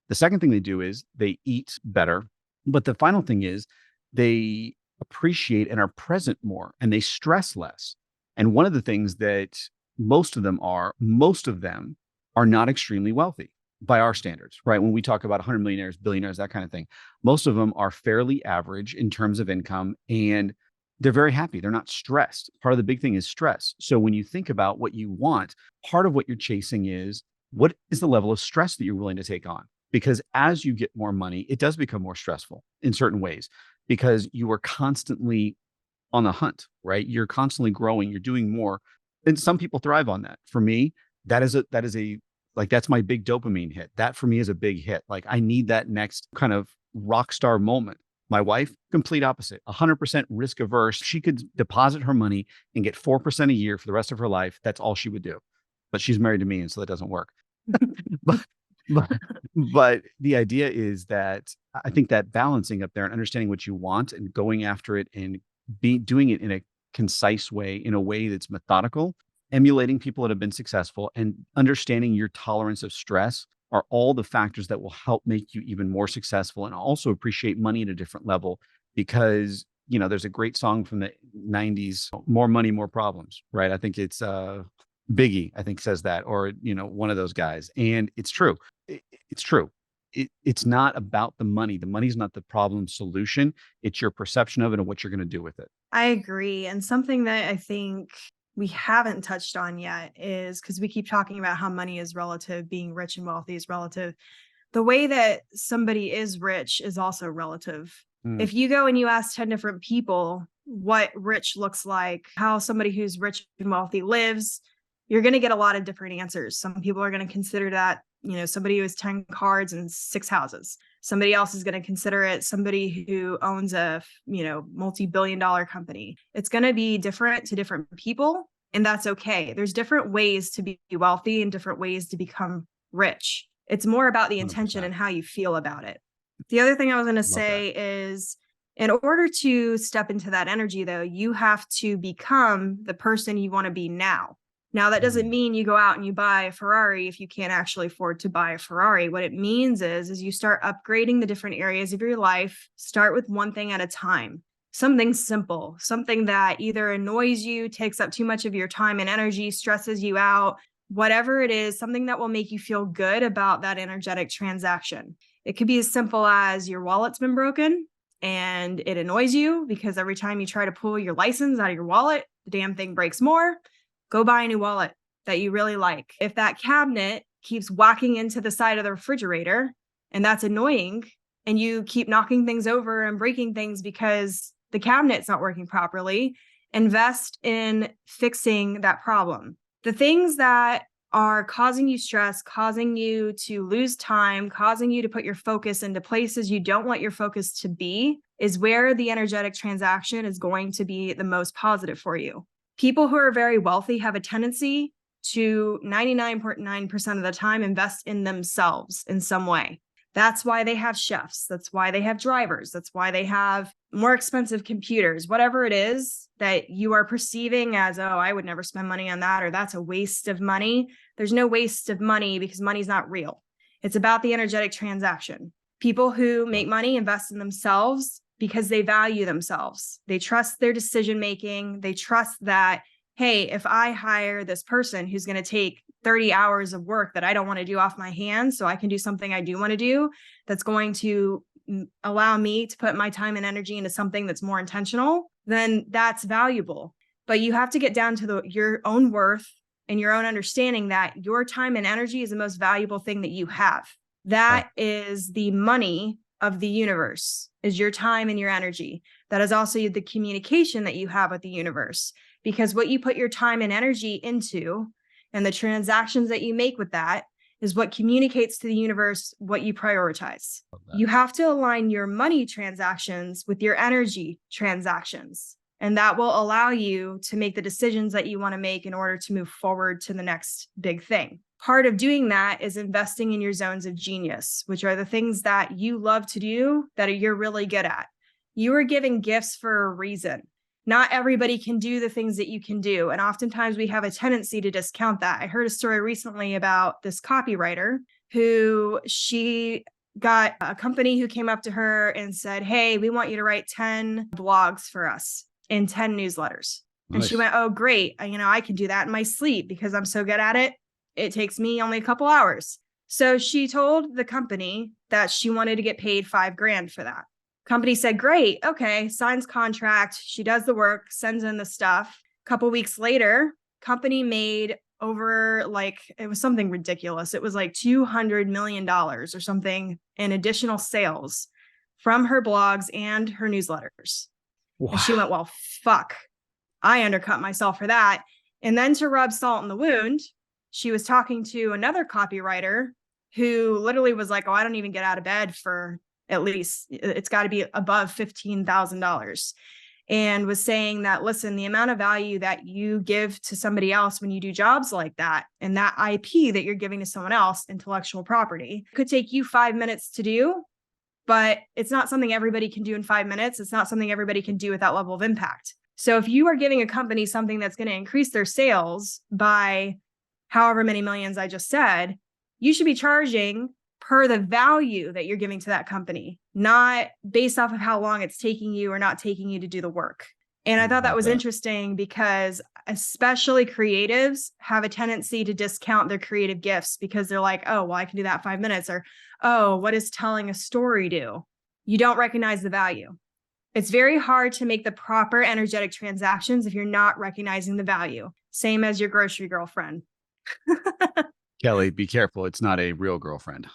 The second thing they do is they eat better. But the final thing is they appreciate and are present more, and they stress less. And one of the things that most of them are not extremely wealthy by our standards, right? When we talk about 100 millionaires, billionaires, that kind of thing, most of them are fairly average in terms of income, and they're very happy. They're not stressed. Part of the big thing is stress. So when you think about what you want, part of what you're chasing is what is the level of stress that you're willing to take on? Because as you get more money, it does become more stressful in certain ways because you are constantly on the hunt, right? You're constantly growing, you're doing more. And some people thrive on that. For me, that's my big dopamine hit. That for me is a big hit. Like I need that next kind of rock star moment. My wife, complete opposite, 100% risk averse. She could deposit her money and get 4% a year for the rest of her life. That's all she would do. But she's married to me, and so that doesn't work. but, but the idea is that I think that balancing up there and understanding what you want and going after it and doing it in a concise way, in a way that's methodical, emulating people that have been successful, and understanding your tolerance of stress are all the factors that will help make you even more successful and also appreciate money at a different level. Because, there's a great song from the 90s, more money, more problems, right? I think it's Biggie, I think says that, or, one of those guys. And it's true. It's true. It's not about the money. The money's not the problem solution. It's your perception of it and what you're going to do with it. I agree. And something that I think we haven't touched on yet is because we keep talking about how money is relative, being rich and wealthy is relative. The way that somebody is rich is also relative. If you go and you ask 10 different people what rich looks like, how somebody who's rich and wealthy lives, you're going to get a lot of different answers. Some people are going to consider that, somebody who has 10 cars and 6 houses. Somebody else is going to consider it somebody who owns a, multi-billion-dollar company. It's going to be different to different people, and that's okay. There's different ways to be wealthy and different ways to become rich. It's more about the intention 100%. and how you feel about it. The other thing I was going to say is, in order to step into that energy, though, you have to become the person you want to be now. Now, that doesn't mean you go out and you buy a Ferrari if you can't actually afford to buy a Ferrari. What it means is you start upgrading the different areas of your life. Start with one thing at a time. Something simple, something that either annoys you, takes up too much of your time and energy, stresses you out, whatever it is, something that will make you feel good about that energetic transaction. It could be as simple as your wallet's been broken and it annoys you because every time you try to pull your license out of your wallet, the damn thing breaks more. Go buy a new wallet that you really like. If that cabinet keeps whacking into the side of the refrigerator and that's annoying, and you keep knocking things over and breaking things because the cabinet's not working properly, invest in fixing that problem. The things that are causing you stress, causing you to lose time, causing you to put your focus into places you don't want your focus to be, is where the energetic transaction is going to be the most positive for you. People who are very wealthy have a tendency to 99.9% of the time invest in themselves in some way. That's why they have chefs. That's why they have drivers. That's why they have more expensive computers, whatever it is that you are perceiving as, oh, I would never spend money on that, or that's a waste of money. There's no waste of money because money's not real. It's about the energetic transaction. People who make money invest in themselves because they value themselves. They trust their decision-making. They trust that, hey, if I hire this person who's going to take 30 hours of work that I don't want to do off my hands, so I can do something I do want to do, that's going to allow me to put my time and energy into something that's more intentional, then that's valuable. But you have to get down to your own worth and your own understanding that your time and energy is the most valuable thing that you have. That is the money of the universe, is your time and your energy. That is also the communication that you have with the universe. because what you put your time and energy into and the transactions that you make with that is what communicates to the universe what you prioritize. You have to align your money transactions with your energy transactions. And that will allow you to make the decisions that you want to make in order to move forward to the next big thing. Part of doing that is investing in your zones of genius, which are the things that you love to do that you're really good at. You are giving gifts for a reason. Not everybody can do the things that you can do. And oftentimes we have a tendency to discount that. I heard a story recently about this copywriter who she got a company who came up to her and said, hey, we want you to write 10 blogs for us in 10 newsletters. Nice. And she went, oh, great. I can do that in my sleep because I'm so good at it. It takes me only a couple hours. So she told the company that she wanted to get paid $5,000 for that. Company said, great. Okay. Signs contract. She does the work, sends in the stuff. A couple weeks later, company made over it was something ridiculous. It was like $200 million or something in additional sales from her blogs and her newsletters. Wow. And she went, well, fuck, I undercut myself for that. And then to rub salt in the wound, she was talking to another copywriter who literally was like, oh, I don't even get out of bed for at least, it's got to be above $15,000. And was saying that, listen, the amount of value that you give to somebody else when you do jobs like that, and that IP that you're giving to someone else, intellectual property, could take you 5 minutes to do, but it's not something everybody can do in 5 minutes. It's not something everybody can do with that level of impact. So if you are giving a company something that's going to increase their sales by however many millions I just said, you should be charging per the value that you're giving to that company, not based off of how long it's taking you or not taking you to do the work. And I thought that was interesting because especially creatives have a tendency to discount their creative gifts because they're like, oh, well, I can do that in 5 minutes. Or, oh, what does telling a story do? You don't recognize the value. It's very hard to make the proper energetic transactions if you're not recognizing the value. Same as your grocery girlfriend. Kelly, be careful. It's not a real girlfriend.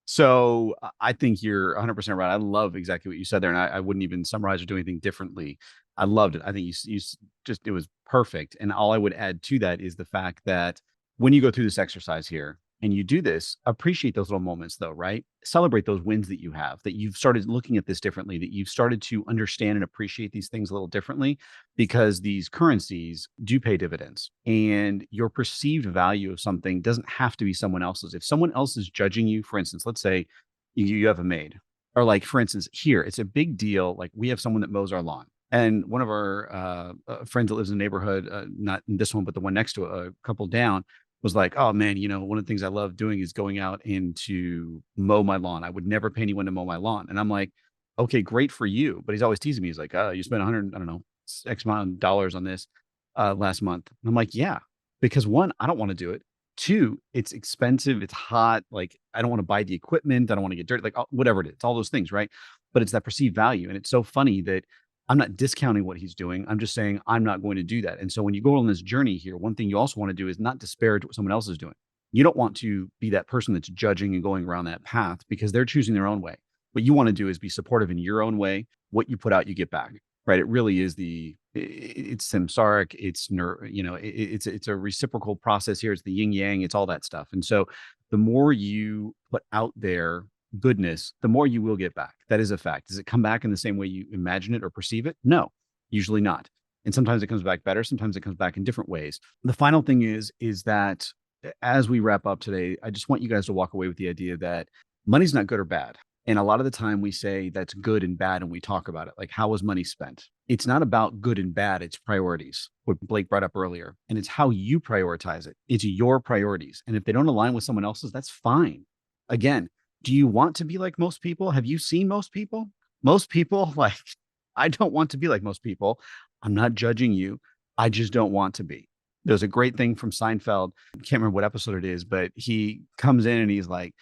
So I think you're 100% right. I love exactly what you said there. And I wouldn't even summarize or do anything differently. I loved it. I think you just, it was perfect. And all I would add to that is the fact that when you go through this exercise here and you do this, appreciate those little moments though, right? Celebrate those wins that you have, that you've started looking at this differently, that you've started to understand and appreciate these things a little differently, because these currencies do pay dividends, and your perceived value of something doesn't have to be someone else's. If someone else is judging you, for instance, let's say you have a maid, or like, for instance, here, it's a big deal. Like we have someone that mows our lawn. And one of our friends that lives in the neighborhood, not in this one, but the one next to a couple down, was like, oh man, one of the things I love doing is going out and to mow my lawn. I would never pay anyone to mow my lawn. And I'm like, okay, great for you. But he's always teasing me. He's like, you spent 100, I don't know, X amount of dollars on this last month. And I'm like, yeah, because one, I don't want to do it. Two, it's expensive. It's hot. Like, I don't want to buy the equipment. I don't want to get dirty, like whatever it is, all those things. Right. But it's that perceived value. And it's so funny that I'm not discounting what he's doing. I'm just saying I'm not going to do that. And so when you go on this journey here, one thing you also want to do is not disparage what someone else is doing. You don't want to be that person that's judging and going around that path because they're choosing their own way. What you want to do is be supportive in your own way. What you put out, you get back, right? It really is it's samsaric. It's a reciprocal process here. It's the yin yang. It's all that stuff. And so the more you put out there goodness, the more you will get back. That is a fact. Does it come back in the same way you imagine it or perceive it? No, usually not. And sometimes it comes back better. Sometimes it comes back in different ways. The final thing is that as we wrap up today, I just want you guys to walk away with the idea that money's not good or bad. And a lot of the time we say that's good and bad, and we talk about it. Like, how was money spent? It's not about good and bad. It's priorities, what Blake brought up earlier. And it's how you prioritize it. It's your priorities. And if they don't align with someone else's, that's fine. Again, do you want to be like most people? Have you seen most people? Most people, like, I don't want to be like most people. I'm not judging you. I just don't want to be. There's a great thing from Seinfeld. I can't remember what episode it is, but he comes in and he's like,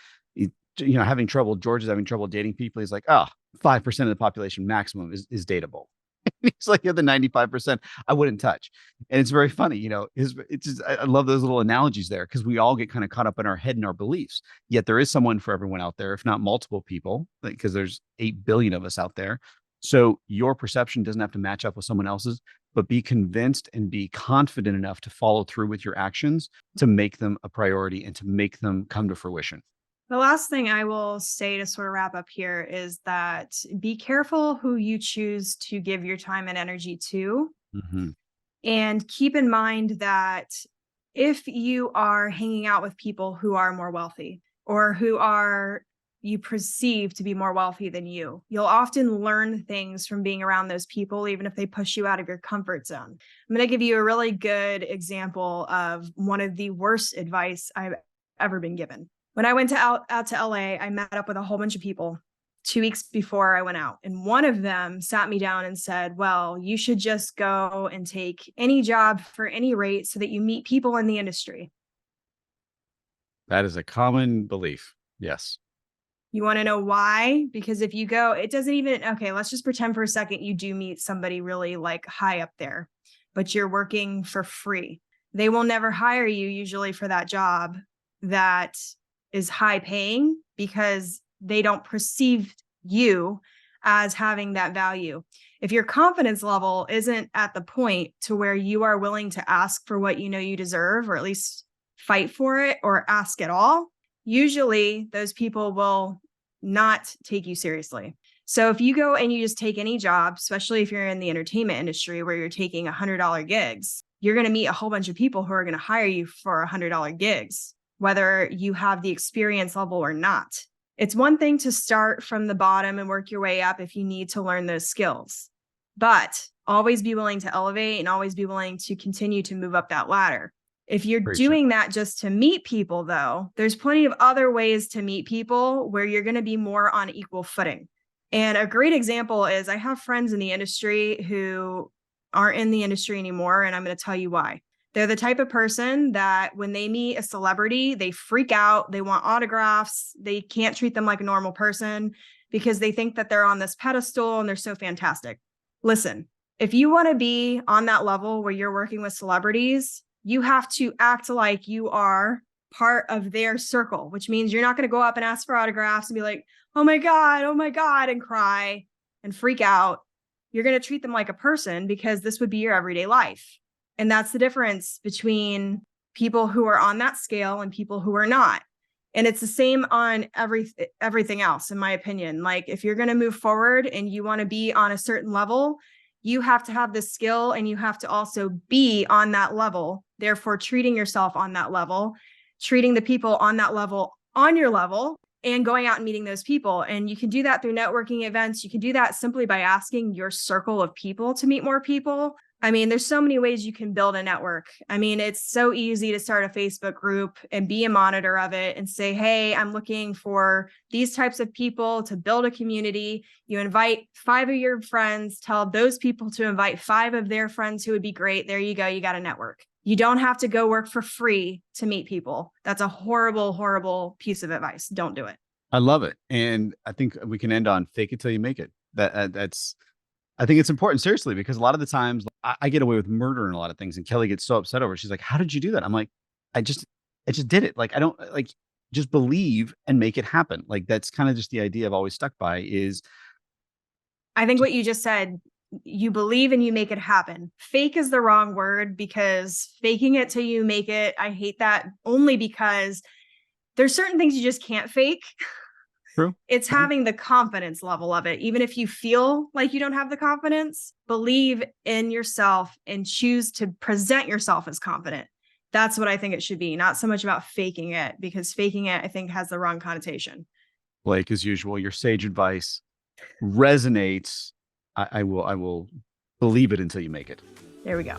having trouble. George is having trouble dating people. He's like, 5% of the population maximum is dateable. He's like, the 95% I wouldn't touch. And it's very funny, I love those little analogies there, because we all get kind of caught up in our head and our beliefs. Yet there is someone for everyone out there, if not multiple people, because there's 8 billion of us out there. So your perception doesn't have to match up with someone else's, but be convinced and be confident enough to follow through with your actions to make them a priority and to make them come to fruition. The last thing I will say to sort of wrap up here is that be careful who you choose to give your time and energy to. Mm-hmm. And keep in mind that if you are hanging out with people who are more wealthy or who are you perceive to be more wealthy than you, you'll often learn things from being around those people, even if they push you out of your comfort zone. I'm going to give you a really good example of one of the worst advice I've ever been given. When I went out to LA, I met up with a whole bunch of people 2 weeks before I went out. And one of them sat me down and said, well, you should just go and take any job for any rate so that you meet people in the industry. That is a common belief. Yes. You want to know why? Because if you go, it doesn't even, okay, let's just pretend for a second you do meet somebody really like high up there, but you're working for free. They will never hire you usually for that job that is high paying because they don't perceive you as having that value. If your confidence level isn't at the point to where you are willing to ask for what you know you deserve, or at least fight for it or ask at all, usually those people will not take you seriously. So if you go and you just take any job, especially if you're in the entertainment industry where you're taking $100 gigs, you're going to meet a whole bunch of people who are going to hire you for $100 gigs, whether you have the experience level or not. It's one thing to start from the bottom and work your way up if you need to learn those skills, but always be willing to elevate and always be willing to continue to move up that ladder. If you're doing that just to meet people, though, there's plenty of other ways to meet people where you're going to be more on equal footing. And a great example is I have friends in the industry who aren't in the industry anymore, and I'm going to tell you why. They're the type of person that when they meet a celebrity, they freak out. They want autographs. They can't treat them like a normal person because they think that they're on this pedestal and they're so fantastic. Listen, if you want to be on that level where you're working with celebrities, you have to act like you are part of their circle, which means you're not going to go up and ask for autographs and be like, oh my God, and cry and freak out. You're going to treat them like a person because this would be your everyday life. And that's the difference between people who are on that scale and people who are not. And it's the same on everything else, in my opinion. Like if you're going to move forward and you want to be on a certain level, you have to have the skill and you have to also be on that level. Therefore, treating yourself on that level, treating the people on that level on your level, and going out and meeting those people. And you can do that through networking events. You can do that simply by asking your circle of people to meet more people. I mean, there's so many ways you can build a network. I mean, it's so easy to start a Facebook group and be a monitor of it and say, hey, I'm looking for these types of people to build a community. You invite 5 of your friends, tell those people to invite 5 of their friends who would be great. There you go. You got a network. You don't have to go work for free to meet people. That's a horrible, horrible piece of advice. Don't do it. I love it. And I think we can end on fake it till you make it. I think it's important, seriously, because a lot of the times I get away with murder and a lot of things. And Kelly gets so upset over it. She's like, how did you do that? I'm like, I just did it. Like, I don't like, just believe and make it happen. Like, that's kind of just the idea I've always stuck by is. I think what you just said, you believe and you make it happen. Fake is the wrong word because faking it till you make it. I hate that only because there's certain things you just can't fake. True. It's having the confidence level of it. Even if you feel like you don't have the confidence, believe in yourself and choose to present yourself as confident. That's what I think it should be. Not so much about faking it, because faking it, I think, has the wrong connotation. Blake, as usual, your sage advice resonates. I will believe it until you make it. There we go.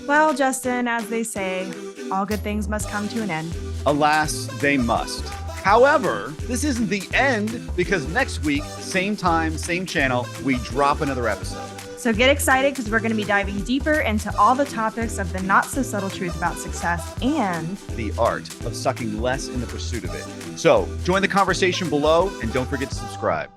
Well, Justin, as they say, all good things must come to an end. Alas, they must. However, this isn't the end, because next week, same time, same channel, we drop another episode. So get excited, because we're going to be diving deeper into all the topics of the not so subtle truth about success and the art of sucking less in the pursuit of it. So join the conversation below and don't forget to subscribe.